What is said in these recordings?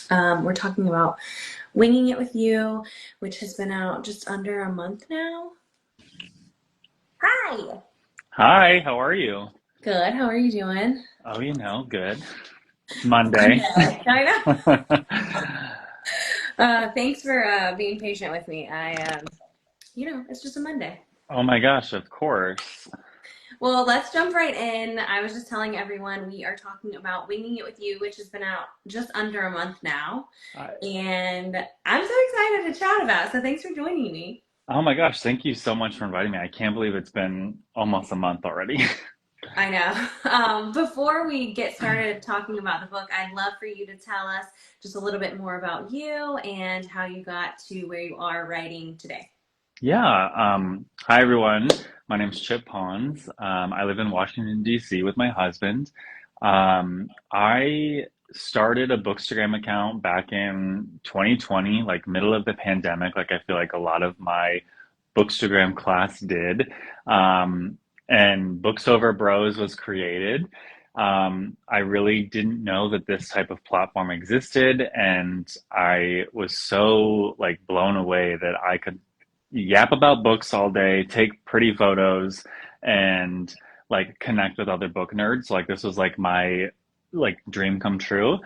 We're talking about Winging It With You, which has been out just under a month now. Hi. Hi, how are you? Good. How are you doing? Oh, good. It's Monday. Monday. I know. Thanks for being patient with me. It's just a Monday. Oh my gosh, of course. Well, let's jump right in. I was just telling everyone we are talking about Winging It With You, which has been out just under a month now. I, And I'm so excited to chat about it. So thanks for joining me. oh my gosh, thank you so much for inviting me. I can't believe it's been almost a month already. I know. Before we get started talking about the book, I'd love for you to tell us just a little bit more about you and how you got to where you are writing today. Yeah, hi everyone. My name's Chip Pons. I live in Washington, D.C. with my husband. I started a Bookstagram account back in 2020, like middle of the pandemic, like I feel like a lot of my Bookstagram class did. Um, and Books Over Bros was created. I really didn't know that this type of platform existed, and I was so like blown away that I could yap about books all day, take pretty photos, and like connect with other book nerds. Like this was like my like dream come true.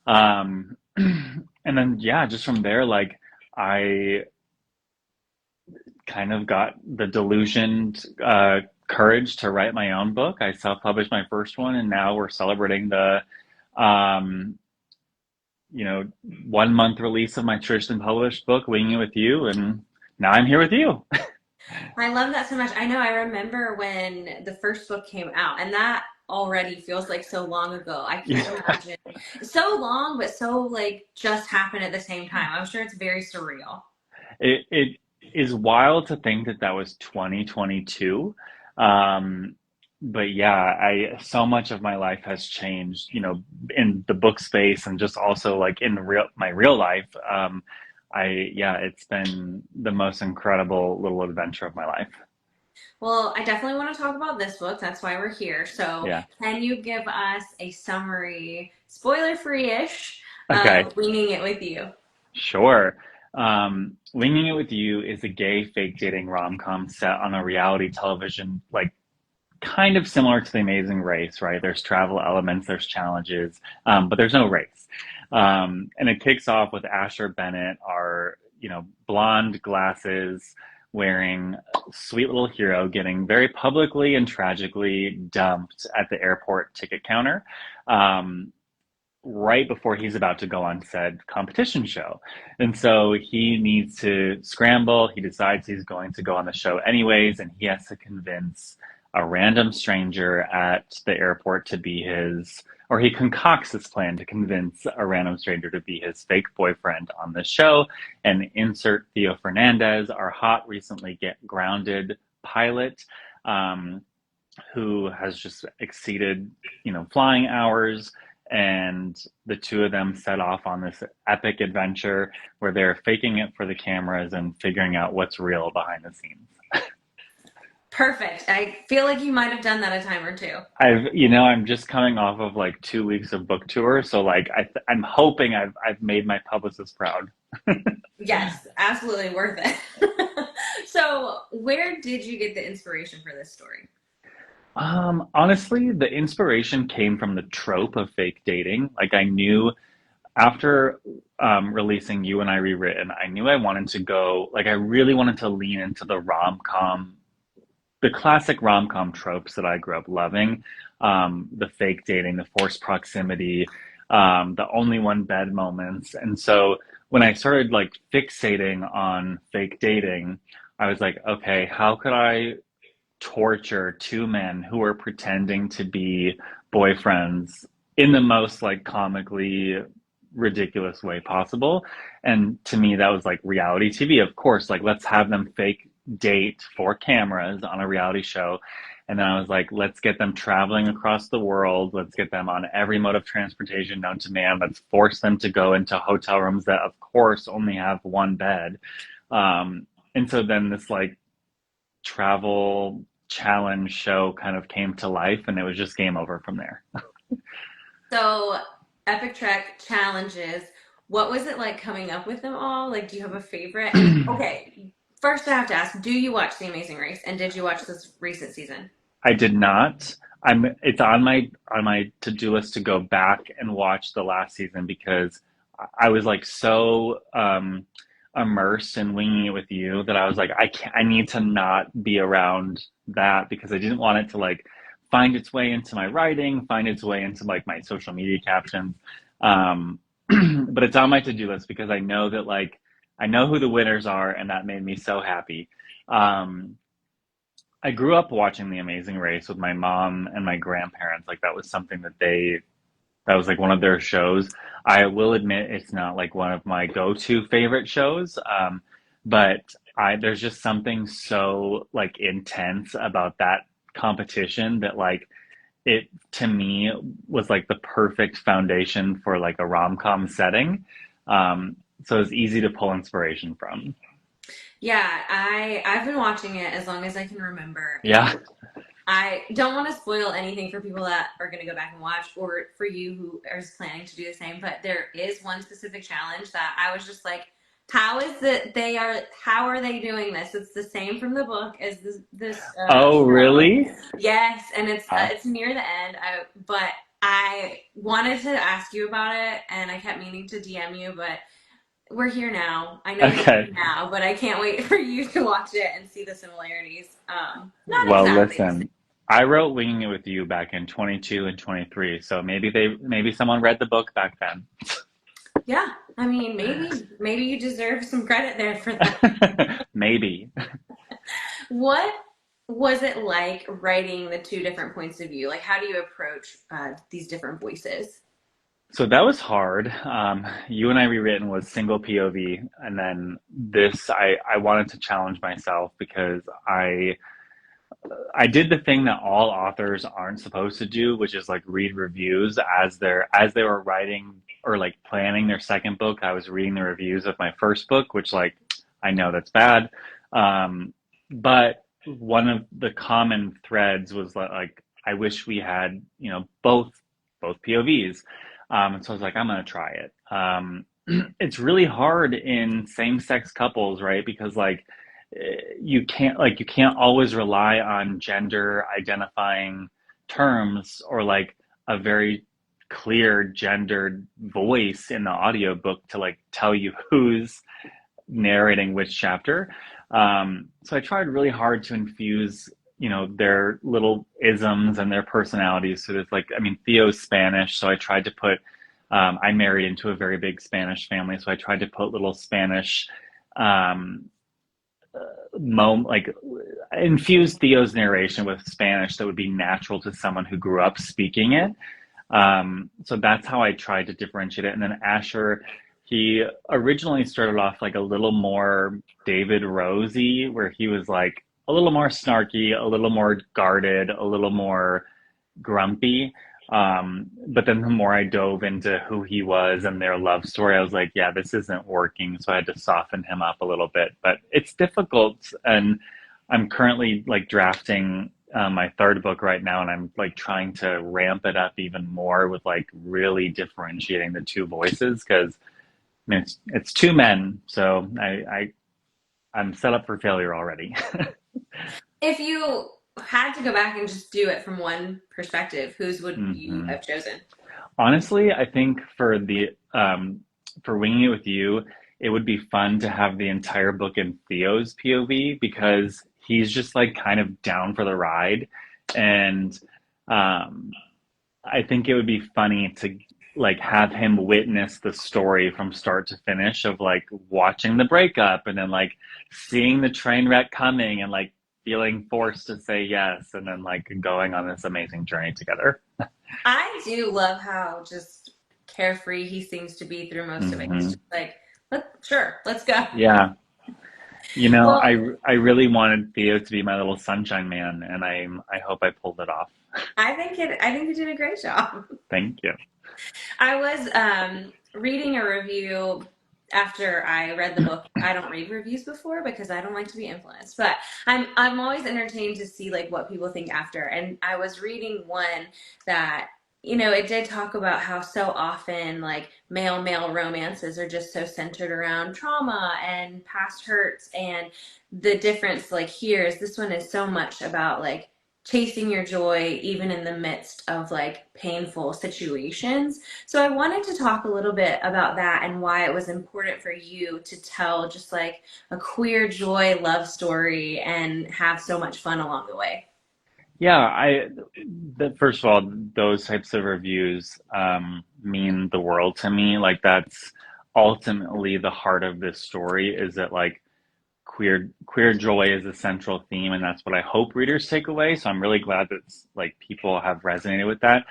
Um, and then yeah, just from there, like I kind of got the delusioned courage to write my own book. I self-published my first one, and now we're celebrating the um, 1 month release of my traditionally published book, Winging It With You, and now I'm here with you. I love that so much. I know I remember when the first book came out, and that already feels like so long ago. I can't Yeah. imagine. So long, but so like just happened at the same time. I'm sure it's very surreal. It is wild to think that that was 2022. Um, but yeah, I so much of my life has changed, in the book space and just also like in my real life. Yeah, it's been the most incredible little adventure of my life. Well, I definitely want to talk about this book. That's why we're here. So, Yeah, can you give us a summary, spoiler free ish, okay, of Winging It With You? sure. Winging It With You is a gay fake dating rom-com set on a reality television like kind of similar to The Amazing Race, right? There's travel elements, there's challenges, but there's no race. And it kicks off with Asher Bennett, our, blonde glasses wearing sweet little hero getting very publicly and tragically dumped at the airport ticket counter. Um, right before he's about to go on said competition show. And so he needs to scramble. He decides he's going to go on the show anyways, and he has to convince a random stranger at the airport to be his, or he concocts this plan to convince a random stranger to be his fake boyfriend on the show. And insert Theo Fernandez, our hot, recently get grounded pilot. Um, who has just exceeded, flying hours. And the two of them set off on this epic adventure where they're faking it for the cameras and figuring out what's real behind the scenes. Perfect. I feel like you might have done that a time or two. I'm just coming off of like 2 weeks of book tour, so like I'm hoping I've made my publicist proud. Yes, absolutely worth it. So, where did you get the inspiration for this story? Honestly, the inspiration came from the trope of fake dating. Like I knew after releasing You and I Rewritten, I knew I wanted to go, like, I really wanted to lean into the classic rom com tropes that I grew up loving, the fake dating, the forced proximity, the only one bed moments. And so when I started like fixating on fake dating, I was like, okay, how could I torture two men who are pretending to be boyfriends in the most like comically ridiculous way possible. And to me, that was like reality TV. Of course, like let's have them fake date for cameras on a reality show. And then I was like, let's get them traveling across the world. Let's get them on every mode of transportation known to man. Let's force them to go into hotel rooms that, of course, only have one bed. And so then this like travel challenge show kind of came to life, and it was just game over from there. So, Epic Trek challenges. What was it like coming up with them all? Like, do you have a favorite? And okay, first I have to ask, do you watch The Amazing Race? And did you watch this recent season? I did not. It's on my to-do list to go back and watch the last season because I was like so immersed in winging it with you that I was like I need to not be around that because I didn't want it to like find its way into my writing, find its way into like my social media captions. Um, but it's on my to-do list because I know that like I know who the winners are and that made me so happy. Um, I grew up watching The Amazing Race with my mom and my grandparents. Like that was something that was like one of their shows. I will admit it's not like one of my go-to favorite shows. But there's just something so like intense about that competition that like it to me was like the perfect foundation for like a rom-com setting. Um, so it's easy to pull inspiration from. Yeah, I've been watching it as long as I can remember, and Yeah. I don't want to spoil anything for people that are going to go back and watch, or for you who is planning to do the same. But there is one specific challenge that I was just like, how is it how are they doing this? It's the same from the book as this Oh, show. really? Yes, and Uh, it's near the end. But I wanted to ask you about it, and I kept meaning to DM you, but we're here now. I know you're okay. here now, but I can't wait for you to watch it and see the similarities. Not Well, exactly the same. listen, I wrote Winging It with You back in 22 and 23, so maybe someone read the book back then. Yeah, I mean, maybe you deserve some credit there for that. Maybe. What was it like writing the two different points of view? Like, how do you approach these different voices? So that was hard. You and I rewritten was single POV, and then this I wanted to challenge myself because I did the thing that all authors aren't supposed to do, which is like read reviews as they were writing or like planning their second book. I was reading the reviews of my first book, which like I know that's bad. Um, but one of the common threads was like I wish we had, you know, both POVs. And so I was like, I'm gonna try it. It's really hard in same-sex couples, right? Because like you can't always rely on gender identifying terms or like a very clear gendered voice in the audiobook to like tell you who's narrating which chapter. So I tried really hard to infuse, you know, their little isms and their personalities. So there's like, I mean, Theo's Spanish, so I tried to put I married into a very big Spanish family, so I tried to put little Spanish um, like infuse Theo's narration with Spanish that would be natural to someone who grew up speaking it. So that's how I tried to differentiate it. And then Asher, he originally started off like a little more David Rosy, where he was like a little more snarky, a little more guarded, a little more grumpy. But then the more I dove into who he was and their love story, I was like, yeah, this isn't working. So I had to soften him up a little bit. But it's difficult. And I'm currently like drafting my third book right now, and I'm like trying to ramp it up even more with like really differentiating the two voices because I mean, it's two men. So I'm set up for failure already. If you had to go back and just do it from one perspective, whose would you hmm have chosen? Honestly, I think for winging it with you, it would be fun to have the entire book in Theo's POV because he's just like kind of down for the ride, and um, I think it would be funny to like have him witness the story from start to finish of like watching the breakup and then like seeing the train wreck coming and like feeling forced to say yes and then like going on this amazing journey together. I do love how just carefree he seems to be through most of it. He's hmm just like, sure, let's go. Yeah. You know, Well, I really wanted Theo to be my little sunshine man, and I hope I pulled it off. I think you did a great job. Thank you. I was reading a review after I read the book. I don't read reviews before because I don't like to be influenced, but I'm always entertained to see like what people think after. And I was reading one that it did talk about how so often like male romances are just so centered around trauma and past hurts, and the difference like here is this one is so much about like chasing your joy even in the midst of like painful situations. So I wanted to talk a little bit about that and why it was important for you to tell just like a queer joy love story and have so much fun along the way. Yeah, first of all, those types of reviews mean the world to me. Like that's ultimately the heart of this story is that like queer joy is a central theme, and that's what I hope readers take away. So I'm really glad that like people have resonated with that.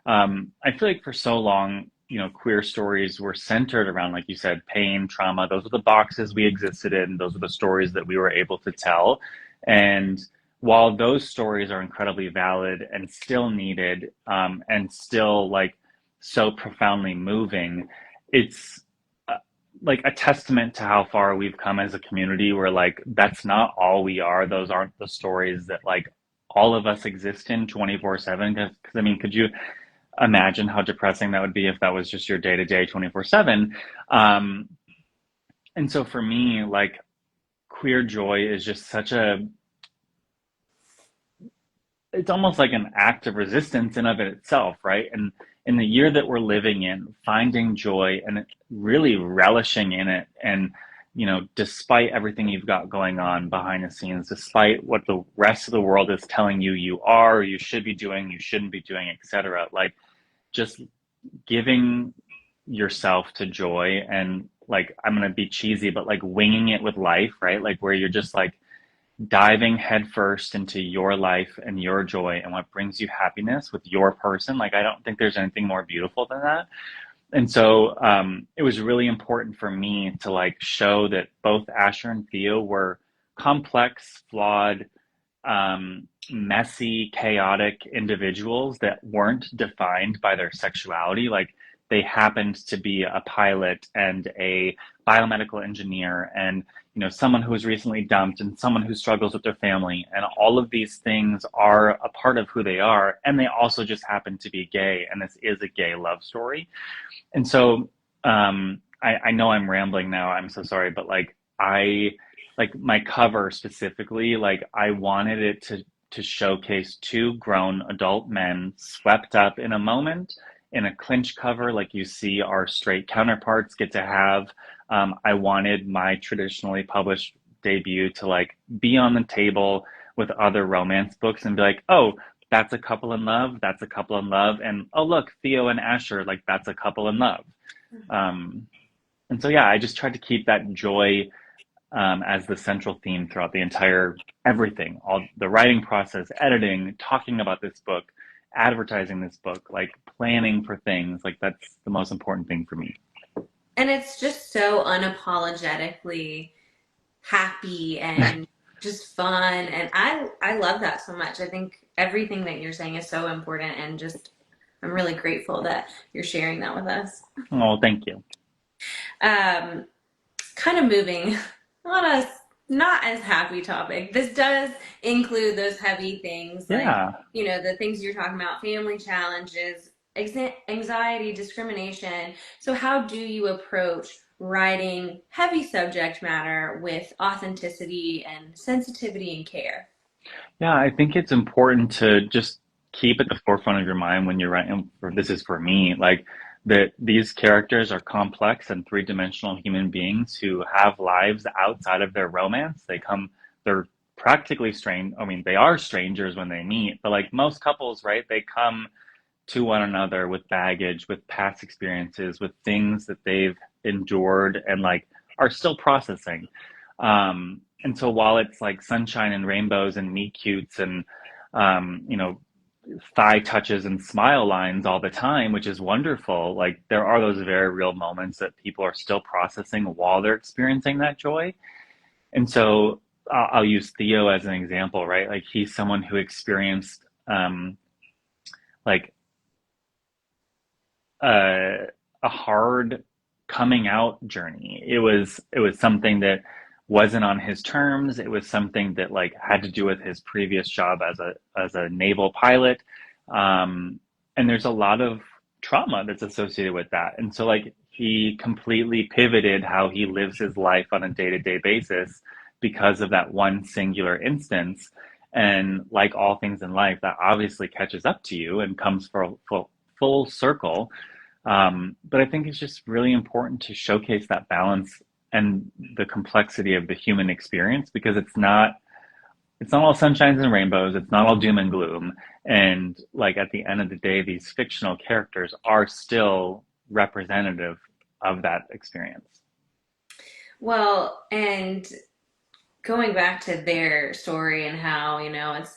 I feel like for so long, queer stories were centered around, like you said, pain, trauma. Those are the boxes we existed in. Those are the stories that we were able to tell. And while those stories are incredibly valid and still needed, and still like so profoundly moving, it's like a testament to how far we've come as a community where like that's not all we are. Those aren't the stories that like all of us exist in 24/7. Because I mean, could you imagine how depressing that would be if that was just your day to day 24/7? Um, and so for me, like queer joy is just such a, it's almost like an act of resistance in of it itself, right? And in the year that we're living in, finding joy and really relishing in it, and despite everything you've got going on behind the scenes, despite what the rest of the world is telling you you are, or you should be doing, you shouldn't be doing, etc. Like just giving yourself to joy and like I'm gonna be cheesy, but like winging it with life, right? Like where you're just like diving headfirst into your life and your joy and what brings you happiness with your person. Like, I don't think there's anything more beautiful than that. And so it was really important for me to like show that both Asher and Theo were complex, flawed, messy, chaotic individuals that weren't defined by their sexuality. Like they happened to be a pilot and a biomedical engineer and someone who was recently dumped and someone who struggles with their family, and all of these things are a part of who they are, and they also just happen to be gay, and this is a gay love story. And so I know I'm rambling now, I'm so sorry, but like I like my cover specifically, like I wanted it to showcase two grown adult men swept up in a moment in a clinch cover like you see our straight counterparts get to have. I wanted my traditionally published debut to like be on the table with other romance books and be like, oh, that's a couple in love, that's a couple in love, and oh look, Theo and Asher, like that's a couple in love. Um, and so yeah, I just tried to keep that joy as the central theme throughout the entire everything, all the writing process, editing, talking about this book, advertising this book, like planning for things. Like that's the most important thing for me. And it's just so unapologetically happy and just fun, and I love that so much. I think everything that you're saying is so important, and just I'm really grateful that you're sharing that with us. Oh, thank you. um Kind of moving on a not as happy topic. This does include those heavy things like, Yeah. the things you're talking about, family challenges, anxiety, discrimination. So, how do you approach writing heavy subject matter with authenticity and sensitivity and care? Yeah, I think it's important to just keep at the forefront of your mind when you're writing, or this is for me, like that these characters are complex and three-dimensional human beings who have lives outside of their romance. They're practically strange. I mean, they are strangers when they meet, but like most couples, right, they come to one another with baggage, with past experiences, with things that they've endured and like are still processing. And so while it's like sunshine and rainbows and meet cutes and um, you know, thigh touches and smile lines all the time, which is wonderful, like there are those very real moments that people are still processing while they're experiencing that joy. And so I'll use Theo as an example, right? Like he's someone who experienced like a, a hard coming out journey. It was something that wasn't on his terms. It was something that like had to do with his previous job as a naval pilot. Um, and there's a lot of trauma that's associated with that. And so like he completely pivoted how he lives his life on a day-to-day basis because of that one singular instance. And like all things in life, that obviously catches up to you and comes for full circle. But I think it's just really important to showcase that balance and the complexity of the human experience, because it's not all sunshines and rainbows. It's not all doom and gloom. And like at the end of the day, these fictional characters are still representative of that experience. Well, and going back to their story and how, it's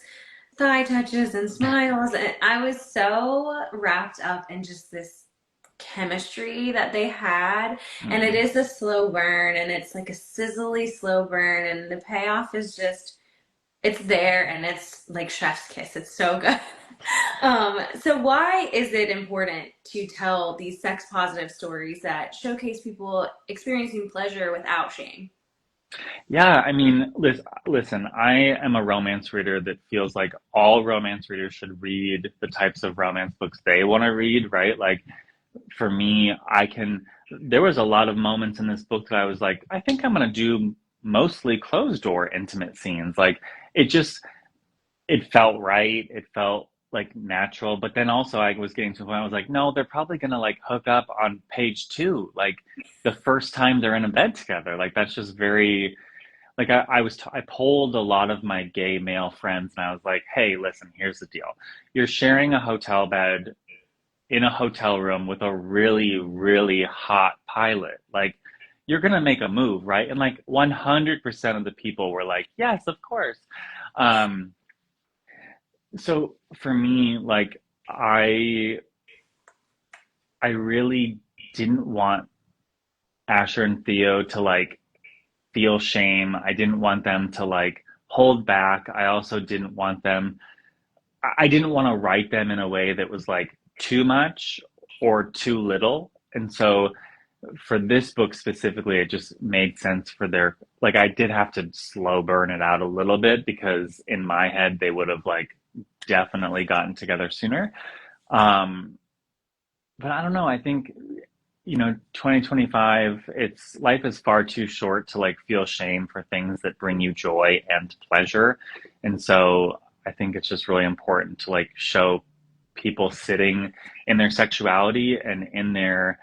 thigh touches and smiles, and I was so wrapped up in just this chemistry that they had. And it Mm. is a slow burn, and it's like a sizzly slow burn, and the payoff is just, it's there, and it's like chef's kiss. It's so good. So why is it important to tell these sex positive stories that showcase people experiencing pleasure without shame? Yeah, I mean, listen, I am a romance reader that feels like all romance readers should read the types of romance books they want to read, right? Like for me, there was a lot of moments in this book that I was like, I think I'm going to do mostly closed door intimate scenes. Like it just, it felt right. It felt like natural. But then also I was getting to a point I was like, no, they're probably going to like hook up on page two, like the first time they're in a bed together. Like that's just very, like I polled a lot of my gay male friends and I was like, hey, listen, here's the deal. You're sharing a hotel bed in a hotel room with a really, really hot pilot. Like, you're gonna make a move, right? And like 100% of the people were like, yes, of course. Um, so for me, like, I really didn't want Asher and Theo to like feel shame. I didn't want them to like hold back. I also didn't want them, I didn't want to write them in a way that was like too much or too little. And so for this book specifically, it just made sense for their, like, I did have to slow burn it out a little bit because in my head, they would have like definitely gotten together sooner. Um, but I don't know. I think, 2025, it's life is far too short to like feel shame for things that bring you joy and pleasure. And so I think it's just really important to like show people sitting in their sexuality and in their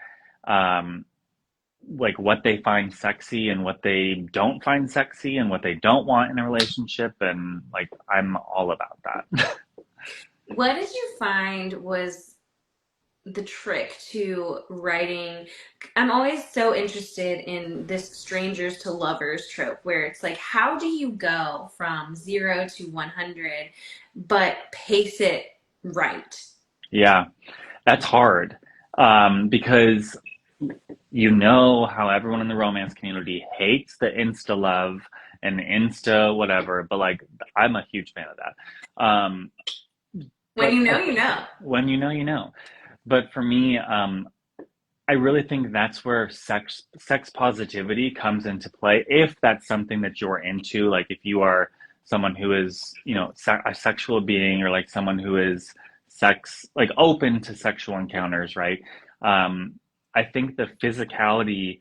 um like what they find sexy and what they don't find sexy and what they don't want in a relationship, and like I'm all about that. What did you find was the trick to writing? I'm always so interested in this strangers to lovers trope where it's like, how do you go from 0 to 100 but pace it right? Yeah, that's hard. Because how everyone in the romance community hates the insta love and insta whatever, but like I'm a huge fan of that. When But you know, you know. when you know. But for me, I really think that's where sex positivity comes into play. If that's something that you're into, like if you are someone who is, a sexual being, or like someone who is like open to sexual encounters, right? Um, I think the physicality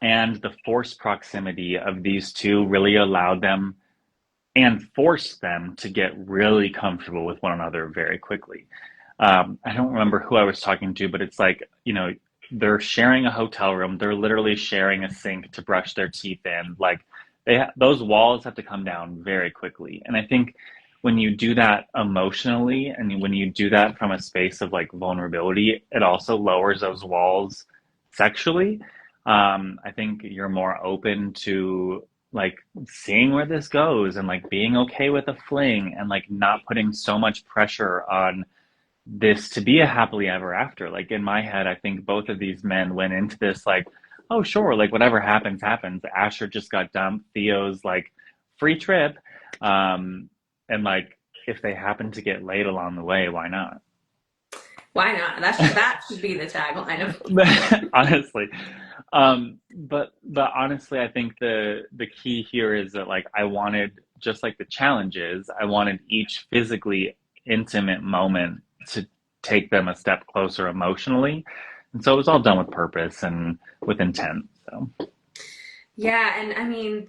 and the force proximity of these two really allowed them and forced them to get really comfortable with one another very quickly. I don't remember who I was talking to, but it's like, they're sharing a hotel room. They're literally sharing a sink to brush their teeth in. Like those walls have to come down very quickly. And I think when you do that emotionally and when you do that from a space of like vulnerability, it also lowers those walls sexually. I think you're more open to like seeing where this goes and like being okay with a fling and like not putting so much pressure on this to be a happily ever after. Like in my head, I think both of these men went into this like, oh sure, like whatever happens, happens. Asher just got dumped. Theo's like free trip. And like if they happen to get laid along the way, why not? Why not? That should be the tagline of. Honestly. But honestly, I think the key here is that like I wanted, just like the challenges, I wanted each physically intimate moment to take them a step closer emotionally. And so it was all done with purpose and with intent. So Yeah, and I mean,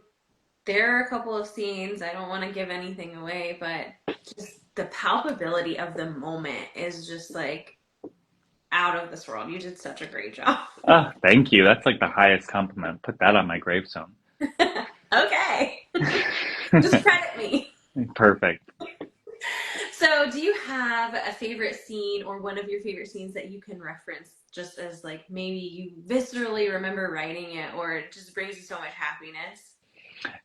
there are a couple of scenes, I don't want to give anything away, but just the palpability of the moment is just like out of this world. You did such a great job. thank you. That's like the highest compliment. Put that on my gravestone. Okay. Just credit me. Perfect. So, do you have a favorite scene or one of your favorite scenes that you can reference just as like maybe you viscerally remember writing it or it just brings you so much happiness?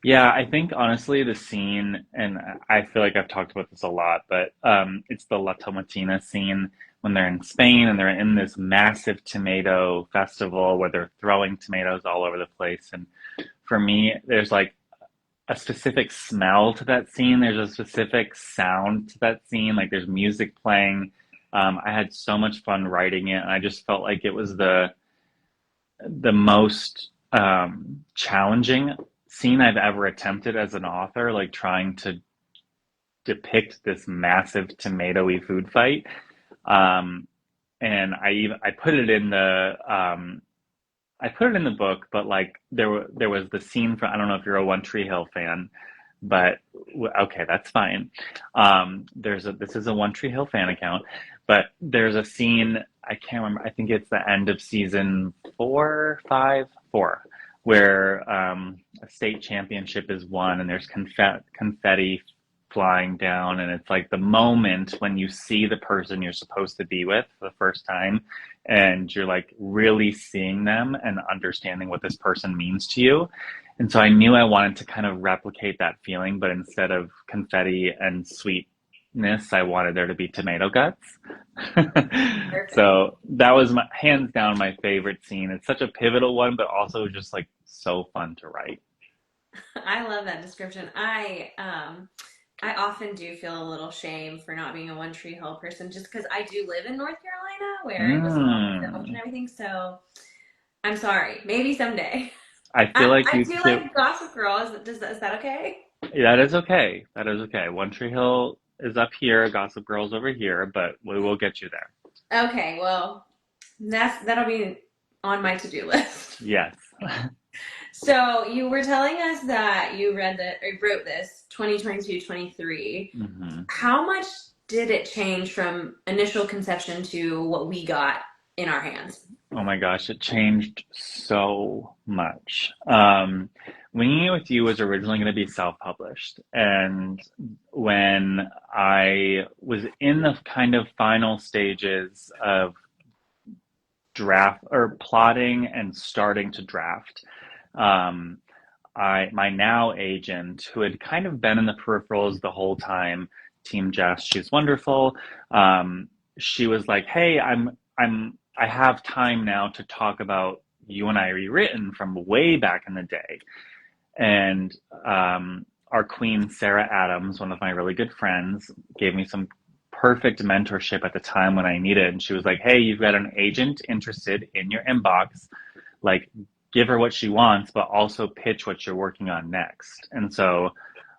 Yeah, I think honestly the scene, and I feel like I've talked about this a lot, but it's the La Tomatina scene when they're in Spain and they're in this massive tomato festival where they're throwing tomatoes all over the place. And for me, there's like a specific smell to that scene. There's a specific sound to that scene. Like there's music playing. I had so much fun writing it, and I just felt like it was the most challenging scene I've ever attempted as an author, like trying to depict this massive tomatoey food fight. Um, and I put it in the book, but like there was the scene from, I don't know if you're a One Tree Hill fan, but okay, that's fine. This is a One Tree Hill fan account, but there's a scene, I can't remember. I think it's the end of season four, five, four, where a state championship is won, and there's confetti flying down, and it's like the moment when you see the person you're supposed to be with for the first time, and you're like really seeing them and understanding what this person means to you. And so I knew I wanted to kind of replicate that feeling, but instead of confetti and sweetness, I wanted there to be tomato guts. Perfect. So that was my hands down my favorite scene. It's such a pivotal one, but also just like so fun to write. I love that description. I often do feel a little shame for not being a One Tree Hill person just because I do live in North Carolina where it was all like the ocean Mm. and everything. So I'm sorry. Maybe someday. I feel like I you do could. like Gossip Girl. Is that okay? That is okay. That is okay. One Tree Hill is up here, Gossip Girl's over here, but we will get you there. Okay, well, that'll be on my to-do list. Yes. So you were telling us that you read that or wrote this 2022-23. Hmm. How much did it change from initial conception to what we got in our hands? Oh my gosh, it changed so much. Winging It With You was originally going to be self-published, and when I was in the kind of final stages of draft or plotting and starting to draft, um, my now agent, who had kind of been in the peripherals the whole time, Team Jess, she's wonderful. Um, she was like, "Hey, I have time now to talk about You and I Rewritten from way back in the day." And our queen, Sarah Adams, one of my really good friends, gave me some perfect mentorship at the time when I needed. And she was like, "Hey, you've got an agent interested in your inbox. Like, give her what she wants, but also pitch what you're working on next." And so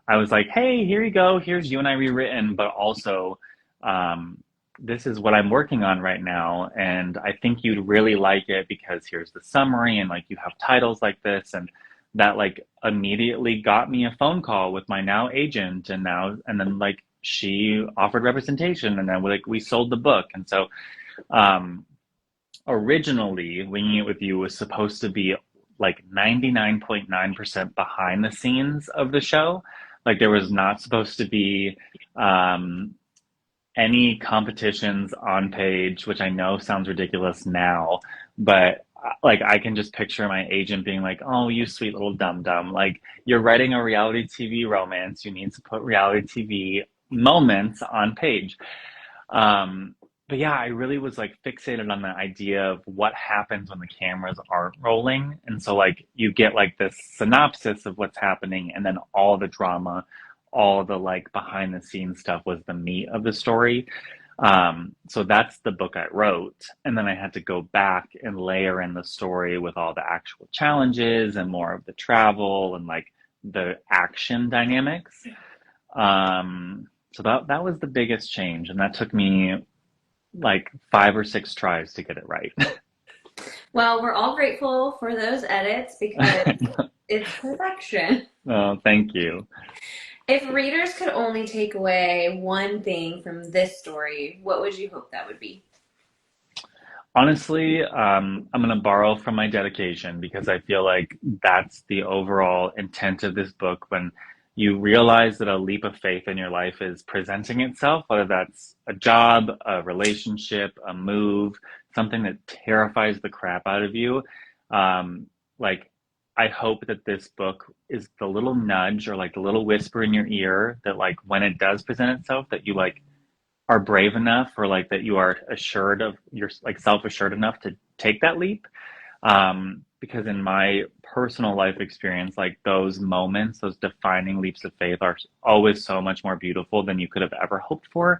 I was like, "Hey, here you go. Here's You and I Rewritten, but also um, this is what I'm working on right now, and I think you'd really like it because here's the summary, and like you have titles like this." And that like immediately got me a phone call with my now agent, and then like she offered representation, and then we sold the book. And so um, originally Winging It With You was supposed to be like 99.9% behind the scenes of the show. Like there was not supposed to be um, any competitions on page, which I know sounds ridiculous now, but like I can just picture my agent being like, "Oh, you sweet little dum dum. Like you're writing a reality TV romance. You need to put reality TV moments on page." Um, but yeah, I really was like fixated on the idea of what happens when the cameras aren't rolling. And so like you get like this synopsis of what's happening, and then all the drama, all the like behind the scenes stuff was the meat of the story. So that's the book I wrote. And then I had to go back and layer in the story with all the actual challenges and more of the travel and like the action dynamics. So that was the biggest change, and that took me like 5 or 6 tries to get it right. Well, we're all grateful for those edits because it's perfection. Oh, thank you. If readers could only take away one thing from this story, what would you hope that would be? Honestly, I'm going to borrow from my dedication because I feel like that's the overall intent of this book. When you realize that a leap of faith in your life is presenting itself, whether that's a job, a relationship, a move, something that terrifies the crap out of you, um, like I hope that this book is the little nudge or like the little whisper in your ear that like when it does present itself, that you like are brave enough or like that you are assured of you're like self-assured enough to take that leap. Because in my personal life experience, like those moments, those defining leaps of faith are always so much more beautiful than you could have ever hoped for.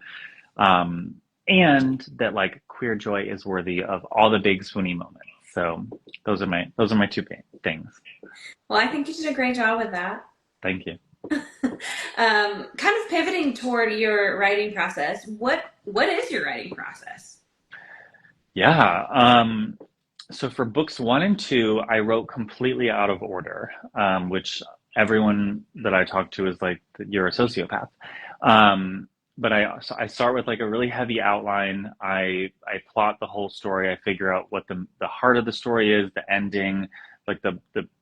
um, and that like queer joy is worthy of all the big swoony moments. So those are my two things. Well, I think you did a great job with that. Thank you. Kind of pivoting toward your writing process. What is your writing process? Yeah. So for books 1 and 2, I wrote completely out of order, which everyone that I talk to is like, you're a sociopath. But I start with like a really heavy outline. I plot the whole story. I figure out what the heart of the story is, the ending, like the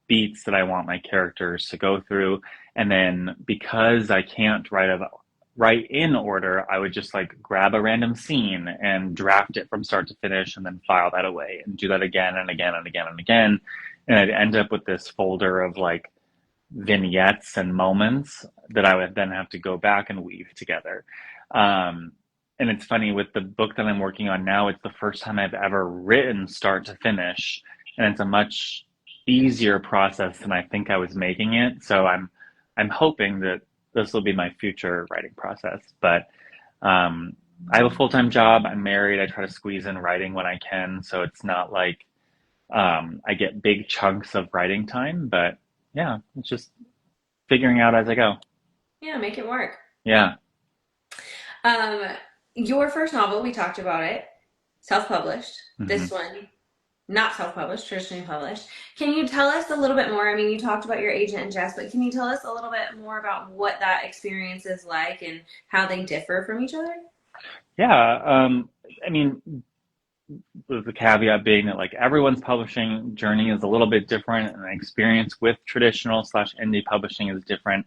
beats that I want my characters to go through. And then because I can't write in order, I would just like grab a random scene and draft it from start to finish and then file that away and do that again and again and again and again. And I'd end up with this folder of like vignettes and moments that I would then have to go back and weave together. And it's funny with the book that I'm working on now, it's the first time I've ever written start to finish. And it's a much easier process than I think I was making it. So I'm hoping that this will be my future writing process. But um, I have a full-time job. I'm married. I try to squeeze in writing when I can, so it's not like I get big chunks of writing time. But yeah, it's just figuring out as I go. Yeah, make it work. Yeah. Um, your first novel, we talked about it, self-published. Hmm. This one, not self-published, traditionally published. Can you tell us a little bit more? I mean, you talked about your agent and Jess, but can you tell us a little bit more about what that experience is like and how they differ from each other? Yeah. I mean, the caveat being that like everyone's publishing journey is a little bit different, and the experience with traditional slash indie publishing is different.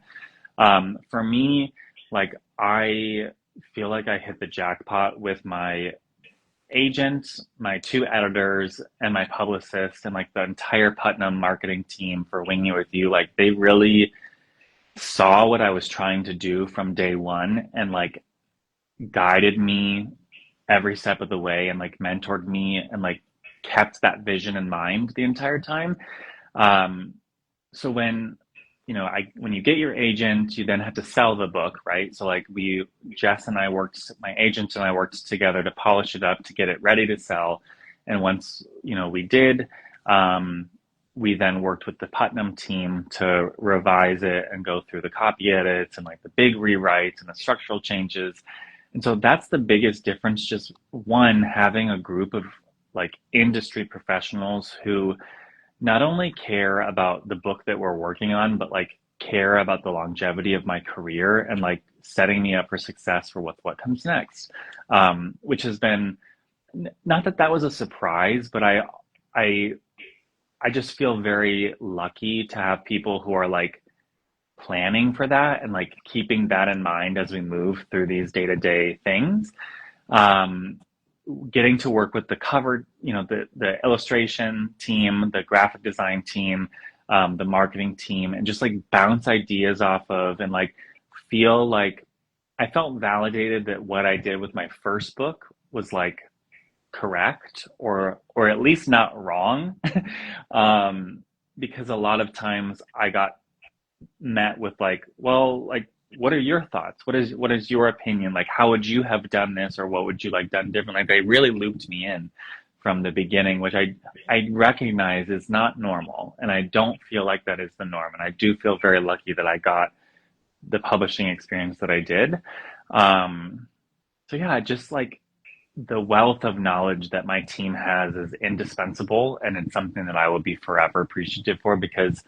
For me, like I feel like I hit the jackpot with my agent, my 2 editors, and my publicist, and like the entire Putnam marketing team for Winging It With You. Like they really saw what I was trying to do from day one and like guided me every step of the way and like mentored me and like kept that vision in mind the entire time. Um, so when you get your agent, you then have to sell the book, right? So like Jess and I worked, my agent and I worked together to polish it up to get it ready to sell. And once, we did, um, we then worked with the Putnam team to revise it and go through the copy edits and like the big rewrites and the structural changes. And so that's the biggest difference. Just one, having a group of like industry professionals who not only care about the book that we're working on, but like care about the longevity of my career and like setting me up for success for what comes next. Which has been not that that was a surprise, but I I just feel very lucky to have people who are like planning for that and like keeping that in mind as we move through these day-to-day things. Um, Getting to work with the cover, the illustration team, the graphic design team, the marketing team, and just like bounce ideas off of and like feel like I felt validated that what I did with my first book was like correct or at least not wrong. um, because a lot of times I got met with like, well, like, what are your thoughts? What is your opinion? Like, how would you have done this, or what would you like done different? Like, they really looped me in from the beginning, which I recognize is not normal, and I don't feel like that is the norm. And I do feel very lucky that I got the publishing experience that I did. So yeah, just like the wealth of knowledge that my team has is indispensable, and it's something that I will be forever appreciative for because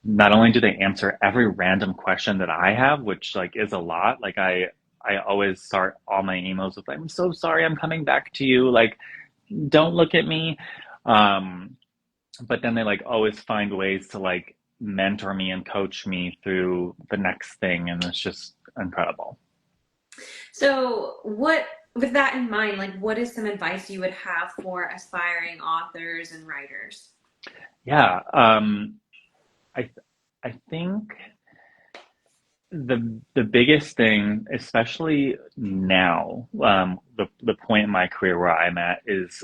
not only do they answer every random question that I have, which like is a lot, like I always start all my emails with, I'm so sorry, I'm coming back to you. Like, don't look at me. Um, but then they like always find ways to like mentor me and coach me through the next thing, and it's just incredible. So, what, with that in mind, like, what is some advice you would have for aspiring authors and writers? Yeah, I I think the biggest thing, especially now, the point in my career where I'm at is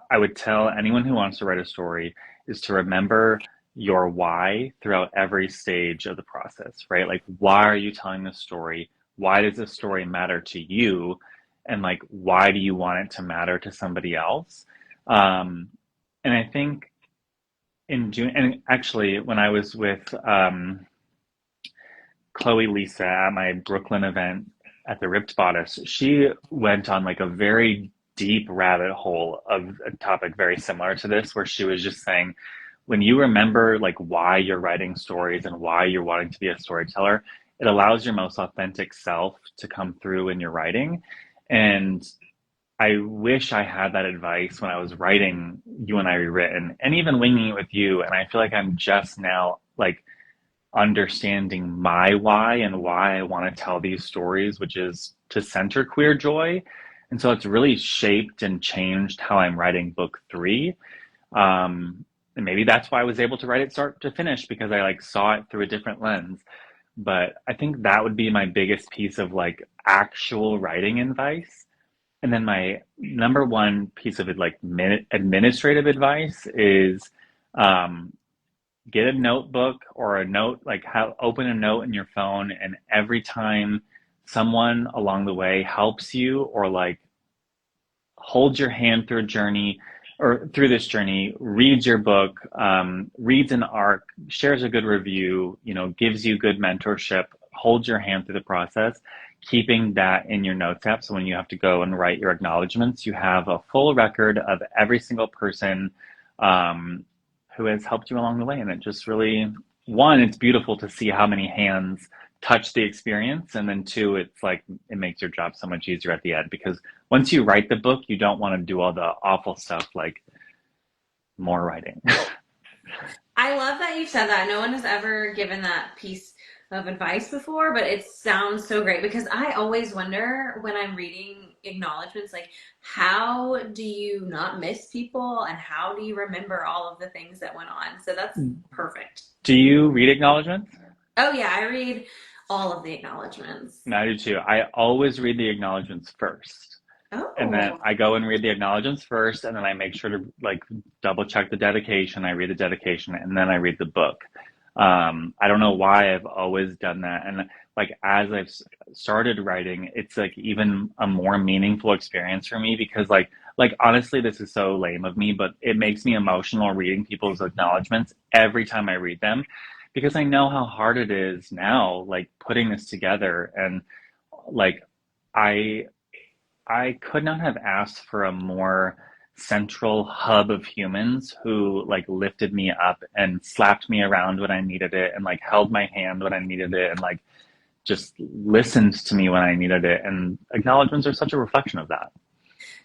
I would tell anyone who wants to write a story is to remember your why throughout every stage of the process, right? Like, why are you telling this story? Why does this story matter to you? And like, why do you want it to matter to somebody else? Um, and I think in June, and actually, when I was with Chloe Lisa at my Brooklyn event at the Ripped Bodice, she went on like a very deep rabbit hole of a topic very similar to this, where she was just saying, when you remember like why you're writing stories and why you're wanting to be a storyteller, it allows your most authentic self to come through in your writing. And I wish I had that advice when I was writing You and I Rewritten and even Winging It with You. And I feel like I'm just now like understanding my why and why I want to tell these stories, which is to center queer joy. And so it's really shaped and changed how I'm writing book three. And maybe that's why I was able to write it start to finish because I like saw it through a different lens. But I think that would be my biggest piece of like actual writing advice. And then my number one piece of it, like administrative advice, is um, get a notebook or a note, like how open a note in your phone, and every time someone along the way helps you or like holds your hand through a journey or through this journey, reads your book, reads an arc, shares a good review, you know, gives you good mentorship, holds your hand through the process, keeping that in your notes app. So when you have to go and write your acknowledgments, you have a full record of every single person um, who has helped you along the way. And it just really, one, it's beautiful to see how many hands touch the experience. And then two, it's like it makes your job so much easier at the end because once you write the book, you don't want to do all the awful stuff like more writing. I love that you've said that. No one has ever given that piece of advice before, but it sounds so great because I always wonder when I'm reading acknowledgments, like, how do you not miss people and how do you remember all of the things that went on? So that's perfect. Do you read acknowledgments? Oh, yeah, I read all of the acknowledgments. No, I do too. I always read the acknowledgments first. And then Oh, I go and read the acknowledgments first, and then I make sure to like double check the dedication. I read the dedication, and then I read the book. I don't know why I've always done that, and like as I've started writing, it's like even a more meaningful experience for me because like honestly, this is so lame of me, but it makes me emotional reading people's acknowledgments every time I read them because I know how hard it is now, like putting this together and like. I I could not have asked for a more central hub of humans who like lifted me up and slapped me around when I needed it and like held my hand when I needed it and like just listened to me when I needed it. And acknowledgments are such a reflection of that.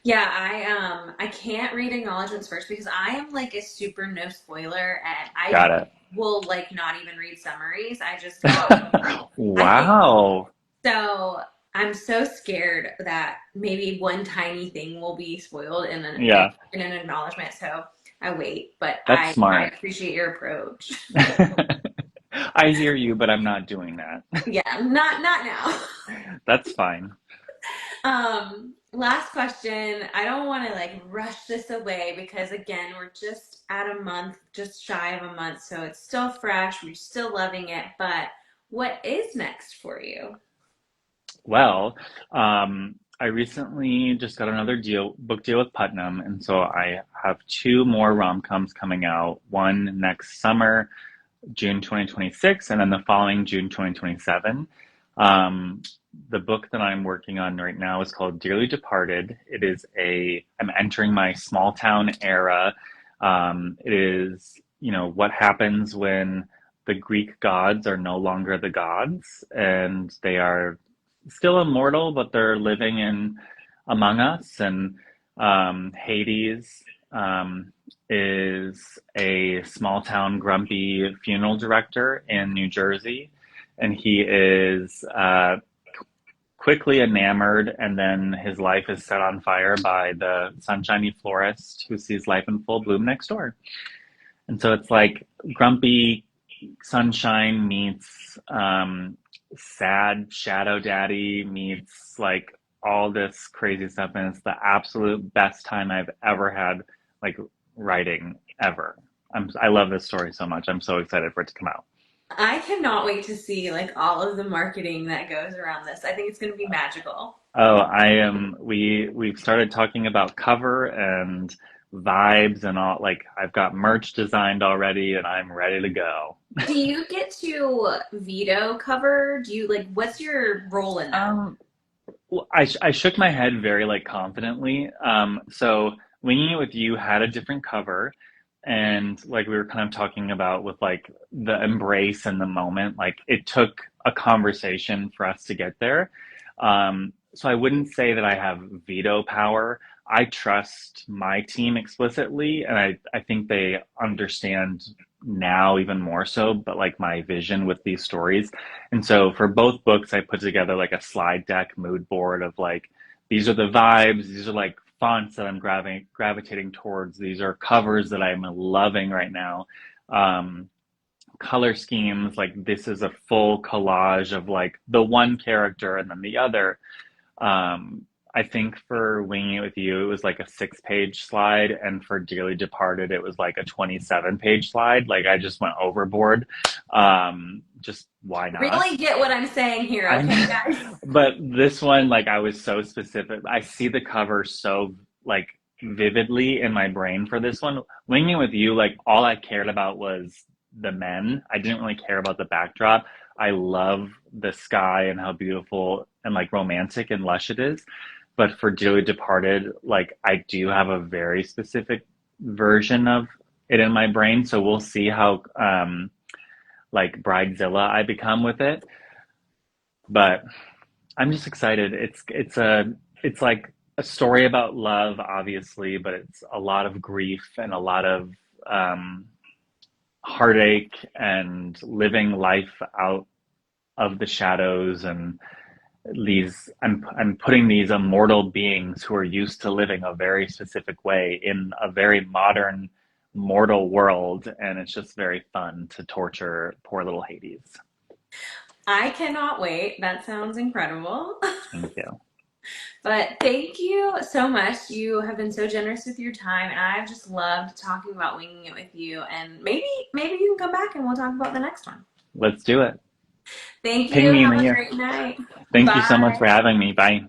yeah, I can't read acknowledgments first because I am like a super no spoiler and I Got will like not even read summaries. I just go. it. I think Wow. so. I'm so scared that maybe one tiny thing will be spoiled Yeah, in an acknowledgement. So I wait, but that's I smart. appreciate your approach. I hear you, but I'm not doing that. Yeah, not now. That's fine. Last question. I don't want to like rush this away because again, we're just at a month, just shy of a month, so it's still fresh. We're still loving it, but what is next for you? Well, I recently just got another book deal with Putnam, and so I have two more rom-coms coming out. One next summer, June 2026, and then the following June 2027. Um, the book that I'm working on right now is called Dearly Departed. I'm entering my small town era. It is, what happens when the Greek gods are no longer the gods and they are still immortal, but they're living in among us. And Hades is a small town grumpy funeral director in New Jersey, and he is quickly enamored, and then his life is set on fire by the sunshiny florist who sees life in full bloom next door. And so it's like grumpy sunshine meets sad shadow daddy meets like all this crazy stuff, and it's the absolute best time I've ever had, like writing ever. I love this story so much. I'm so excited for it to come out. I cannot wait to see like all of the marketing that goes around this. I think it's going to be magical. Oh, I am. We've started talking about cover and vibes and all. Like I've got merch designed already, and I'm ready to go. Do you get to veto cover? Do you like what's your role in that? Um, well, I shook my head very like confidently. So Winging It With You had a different cover, and like we were kind of talking about with like the embrace and the moment, like it took a conversation for us to get there. So I wouldn't say that I have veto power. I trust my team explicitly, and I think they understand now even more so, but like my vision with these stories. And so for both books, I put together like a slide deck mood board of like, these are the vibes, these are like fonts that I'm gravitating towards, these are covers that I'm loving right now. Um, Color schemes, like this is a full collage of like the one character and then the other. I think for Winging It With You, it was like a 6 page slide, and for Dearly Departed, it was like a 27 page slide. Like I just went overboard. Just why not? Really get what I'm saying here, I'm, okay, guys? but this one, like I was so specific. I see the cover so like vividly in my brain for this one. Winging It With You, like all I cared about was the men. I didn't really care about the backdrop. I love the sky and how beautiful and like romantic and lush it is. But for Dearly Departed, like I do have a very specific version of it in my brain. So we'll see how like bridezilla I become with it. But I'm just excited. It's like a story about love, obviously, but it's a lot of grief and a lot of um, heartache and living life out of the shadows, and these I'm putting these immortal beings who are used to living a very specific way in a very modern mortal world, and it's just very fun to torture poor little Hades. I cannot wait. That sounds incredible. Thank you. But thank you so much. You have been so generous with your time, and I've just loved talking about winging it with you. And maybe you can come back and we'll talk about the next one. Let's do it. Thank Ping you. me in Have the a year. great night. Thank you so much Bye. for having me. Bye.